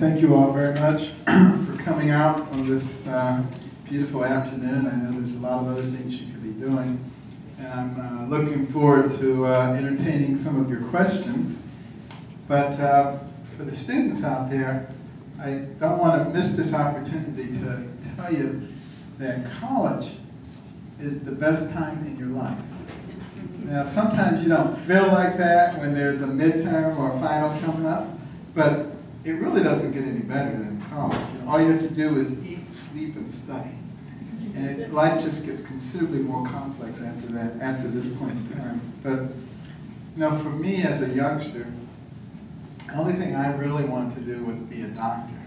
Thank you all very much for coming out on this beautiful afternoon. I know there's a lot of other things you could be doing. And I'm looking forward to entertaining some of your questions. But for the students out there, I don't want to miss this opportunity to tell you that college is the best time in your life. Now, sometimes you don't feel like that when there's a midterm or a final coming up, but it really doesn't get any better than college. You know, all you have to do is eat, sleep, and study. And life just gets considerably more complex after that, after this point in time. But, you know, for me as a youngster, the only thing I really wanted to do was be a doctor.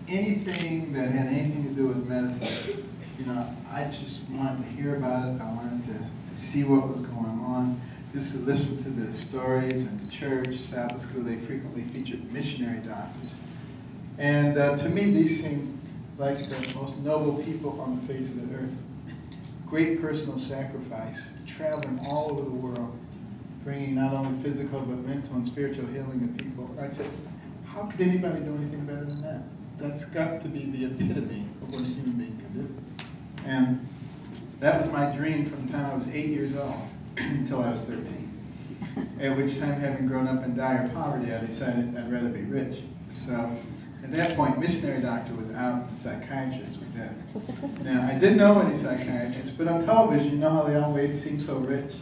Anything that had anything to do with medicine, you know, I just wanted to hear about it. I wanted to see what was going on. Just to listen to the stories in the church, Sabbath school, they frequently featured missionary doctors. And to me, these seem like the most noble people on the face of the earth. Great personal sacrifice, traveling all over the world, bringing not only physical but mental and spiritual healing to people. I said, how could anybody do anything better than that? That's got to be the epitome of what a human being can do. And that was my dream from the time I was 8 years old until I was 13. At which time, having grown up in dire poverty, I decided I'd rather be rich. So at that point, missionary doctor was out, and psychiatrist was in. Now, I didn't know any psychiatrists, but on television, you know how they always seem so rich?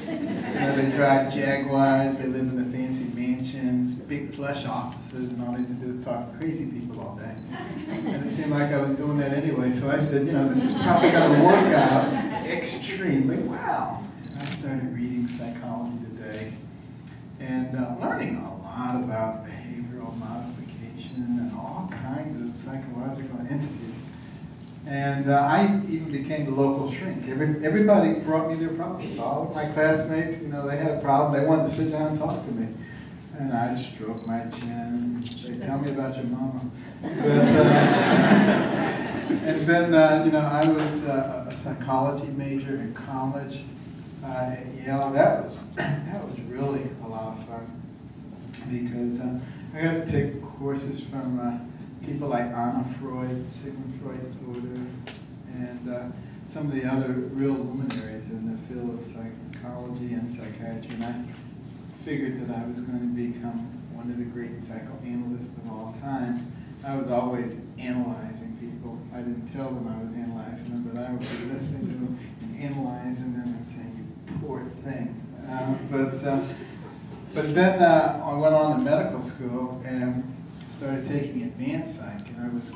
They drive Jaguars, they live in the fancy mansions, big plush offices, and all they do is talk to crazy people all day. And it seemed like I was doing that anyway, so I said, you know, this is probably going to work out extremely well. And I started reading Psychology Today and learning a lot about behavioral modification and all kinds of psychological entities. And I even became the local shrink. Everybody brought me their problems. All of my classmates, you know, they had a problem. They wanted to sit down and talk to me. And I'd stroke my chin and say, tell me about your mama. But, and then, you know, I was a psychology major in college. You know, that was really a lot of fun because I got to take courses from people like Anna Freud, Sigmund Freud's daughter, and some of the other real luminaries in the field of psychology and psychiatry. And I figured that I was going to become one of the great psychoanalysts of all time. I was always analyzing people. I didn't tell them I was analyzing them, but I would be listening to them and analyzing them and saying, you poor thing. But then I went on to medical school and started taking advanced psych, and I was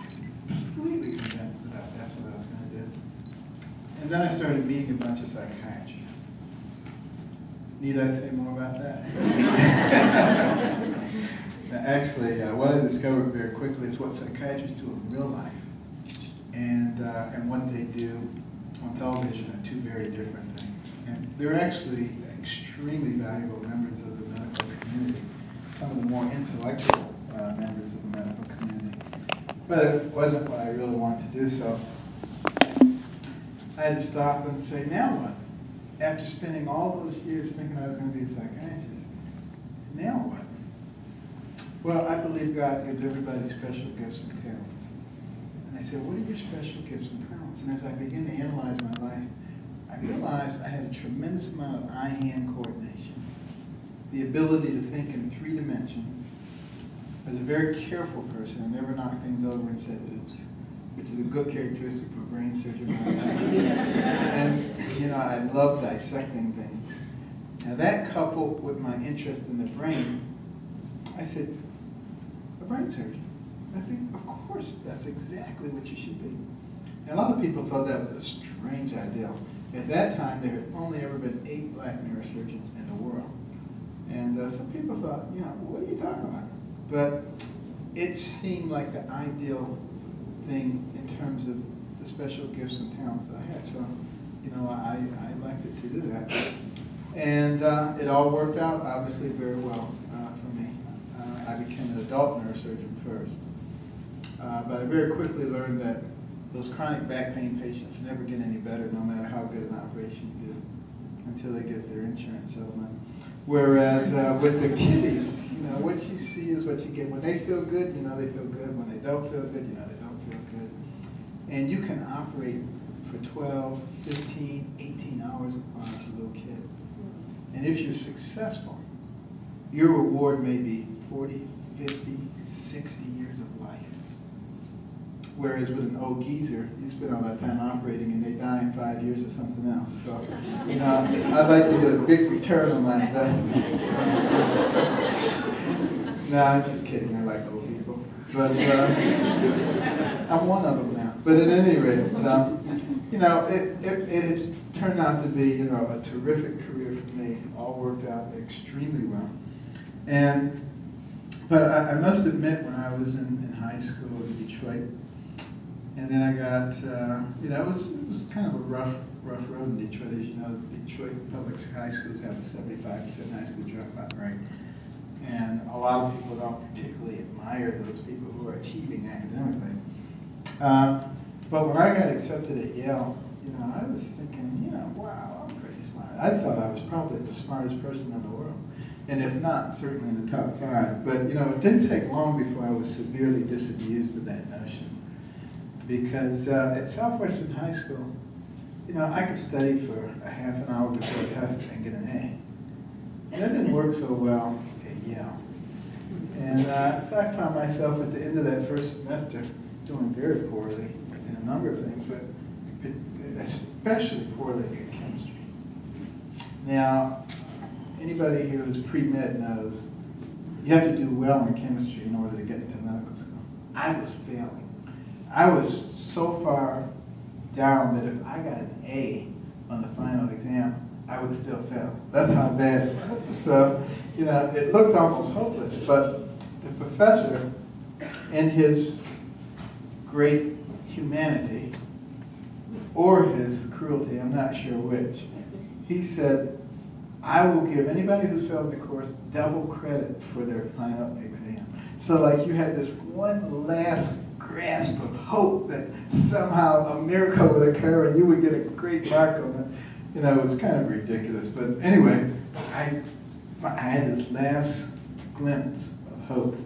completely convinced that that's what I was going to do. And then I started meeting a bunch of psychiatrists. Need I say more about that? Now, actually, what I discovered very quickly is what psychiatrists do in real life and what they do on television are two very different things. And they're actually extremely valuable members of the medical community, some of the more intellectual members of the medical community. But it wasn't what I really wanted to do, so I had to stop and say, now what? After spending all those years thinking I was going to be a psychiatrist, now what? Well, I believe God gives everybody special gifts and talents. And I said, what are your special gifts and talents? And as I began to analyze my life, I realized I had a tremendous amount of eye-hand coordination, the ability to think in 3 dimensions. I was a very careful person and never knocked things over and said, oops, which is a good characteristic for a brain surgeon. And, you know, I love dissecting things. Now that coupled with my interest in the brain, I said, a brain surgeon. I think, of course, that's exactly what you should be. And a lot of people thought that was a strange ideal. At that time, there had only ever been 8 black neurosurgeons in the world. And some people thought, you know, what are you talking about? But it seemed like the ideal thing in terms of the special gifts and talents that I had. So, you know, I elected to do that. And it all worked out, obviously, very well for me. I became an adult neurosurgeon first. But I very quickly learned that those chronic back pain patients never get any better no matter how good an operation you do until they get their insurance settlement. Whereas with the kiddies, you know, what you see is what you get. When they feel good, you know they feel good. When they don't feel good, you know they don't feel good. And you can operate for 12, 15, 18 hours on a little kid. And if you're successful, your reward may be 40, 50, 60 years of life. Whereas with an old geezer, you spend all that time operating and they die in 5 years or something else. So, you know, I'd like to get a big return on my investment. No, I'm just kidding. I like old people. But I'm one of them now. But at any rate, you know, it's turned out to be, you know, a terrific career for me. All worked out extremely well. But I must admit, when I was in high school in Detroit, and then I got, you know, it was kind of a rough road in Detroit. As you know, Detroit public high schools have a 75% high school dropout rate. And a lot of people don't particularly admire those people who are achieving academically. But when I got accepted at Yale, you know, I was thinking, you know, wow, I'm pretty smart. I thought I was probably the smartest person in the world. And if not, certainly in the top 5. But, you know, it didn't take long before I was severely disabused of that notion. Because at Southwestern High School, you know, I could study for a half an hour before a test and get an A. And that didn't work so well at Yale. And so I found myself at the end of that first semester doing very poorly in a number of things, but especially poorly in chemistry. Now, anybody here who's pre-med knows you have to do well in chemistry in order to get into medical school. I was failing. I was so far down that if I got an A on the final exam, I would still fail. That's how bad it was. So, you know, it looked almost hopeless, but the professor, in his great humanity, or his cruelty, I'm not sure which, he said, I will give anybody who's failed the course double credit for their final exam. So like you had this one last grasp of hope that somehow a miracle would occur and you would get a great mark on it. You know, it was kind of ridiculous. But anyway, I had this last glimpse of hope.